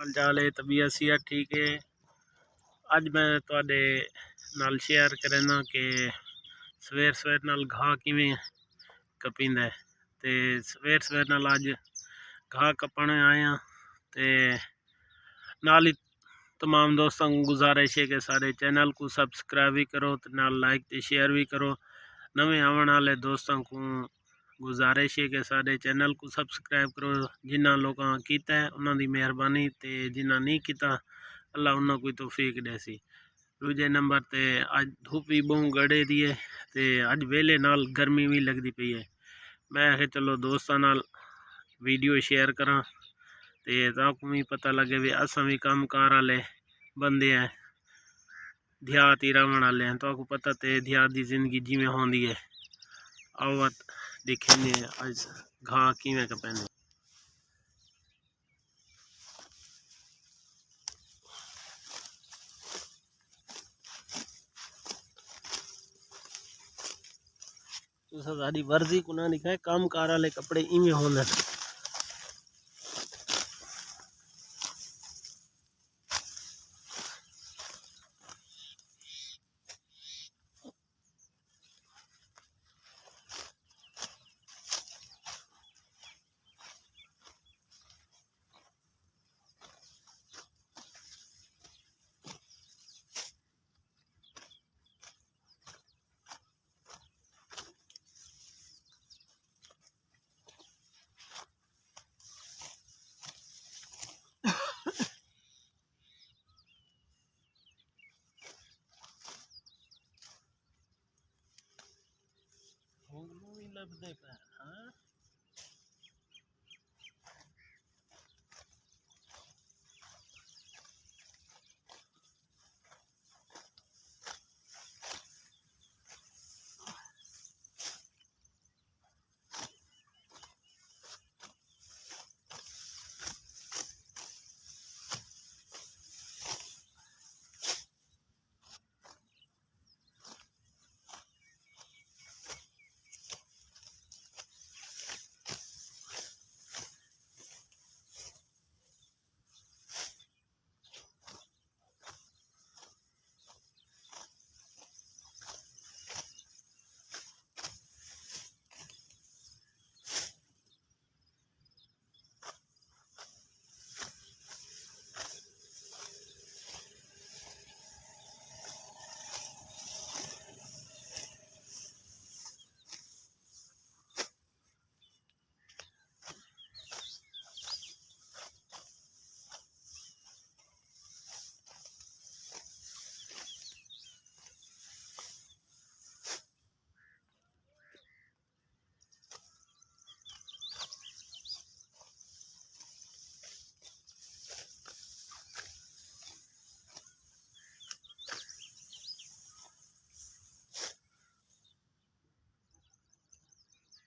हाल चाल है, तबीयत सेहत ठीक है। अज मैं तुहाडे नाल शेयर करना कि सवेर सवेर नाल घाह किवें कपींदा है। ते सवेर सवेर नाल अज घाह कपण आया ते नाल ही तमाम दोस्तों को गुजारिश है कि सारे चैनल को सब्सक्राइब भी करो तो नाल लाइक ते शेयर भी करो। नवे आने वाले दोस्तों को गुजारिश है कि सारे चैनल को सब्सक्राइब करो। जिन्होंने लोगों किया है उन्होंने मेहरबानी, तो जिन्हें नहीं किया अल्लाह उन्होंने कोई तौफीक दे सी। दूजे नंबर ते अज धुप भी बहु गड़े दी है ते अज वेले नाल गर्मी भी लगती पई है। मैं आखे चलो दोस्तों नाल वीडियो शेयर करा ते ताकू भी पता लगे भी असां भी काम कार वाले बंदे हैं, देहात ही रहने वाले हैं। तो पता ते देहात की जिंदगी जिमें होंदी है। आओ दिखेने अज घाह किवें कपैंदे। सारी वर्जी को ना दिखाए, काम कार वाले कपड़े इवें होंदे। लगदे पे हां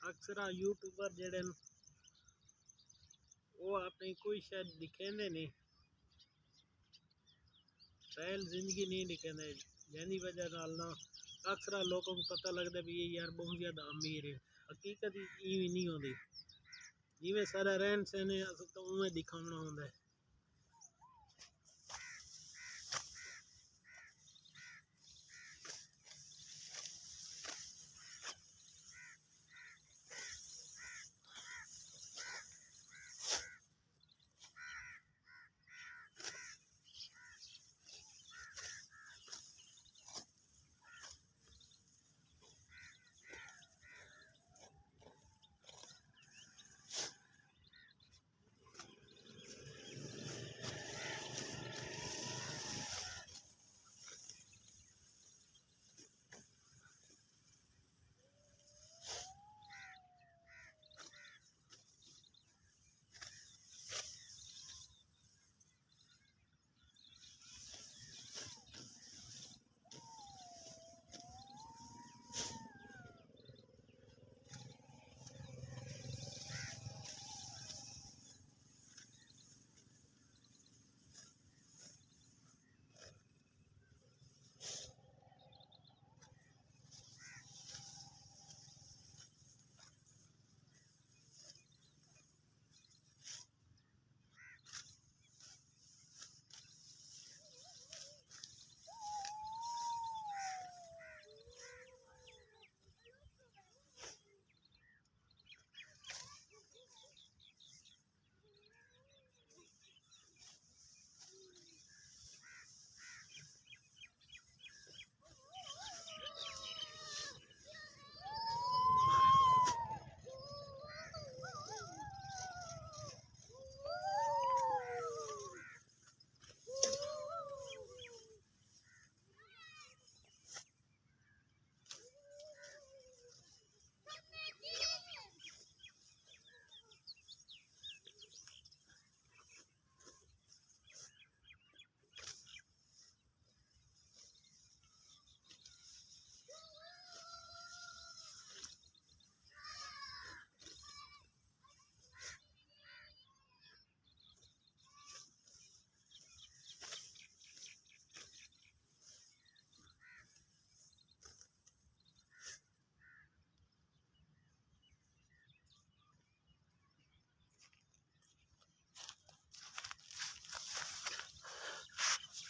अक्सर यूट्यूबर जेड़े वो अपनी कोई शायद दिखेंदे नहीं, रियल जिंदगी नहीं दिखेंदे, जिंदी वजह नाल ना अक्सर लोगों को पता लगता भी ये यार बहुत ज्यादा अमीर है। हकीकत इवें नहीं होती, जिवें सारा रहन सहन है तो उवें दिखाना होंदा है।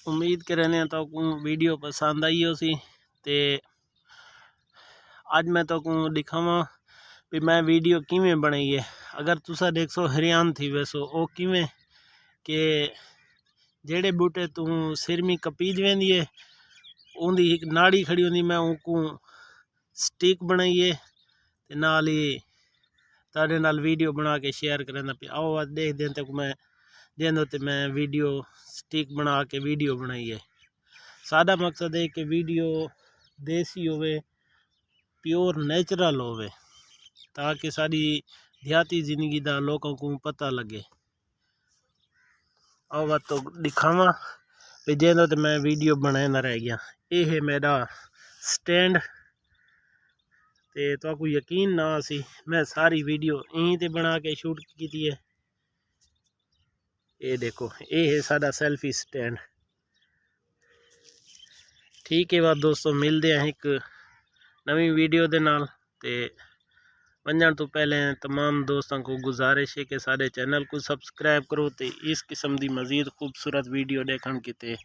उम्मीद करने तो वीडियो पसंद आई हो सी। ते अज मैं तो दिखावा भी मैं वीडियो किवें बनाई है। अगर तुसा देखो हैरान थी वैसो ओ किवें के जेड़े बूटे तू सिरमी कपीज वेंदी है उनकी एक नाड़ी खड़ी होंदी, मैं उनको स्टिक बनाई है ते नाल ही तारे नाल वीडियो बना के शेयर करना पे। आओ आज देख दें तक मैं जेंदो ते मैं वीडियो स्टिक बना के वीडियो बनाई है। सादा मकसद है कि वीडियो देसी होवे, प्योर नेचुरल होवे, ताकि सारी देहाती जिंदगी दा लोगों को पता लगे। आओ तो दिखावा भी जेंदो ते मैं वीडियो बनाए ना रह गया। ये है मेरा स्टैंड ते तो को यकीन ना सी मैं सारी वीडियो यहीं ते बना के शूट की थी है। ये देखो ये है सादा सेल्फी स्टैंड। ठीक है बात दोस्तों, मिलते हैं एक नवी वीडियो दे नाल। ते वंजन तो पहले तमाम दोस्तों को गुजारिश है कि सारे चैनल को सब्सक्राइब करो ते इस किस्म की मज़ीद खूबसूरत वीडियो देखने की ते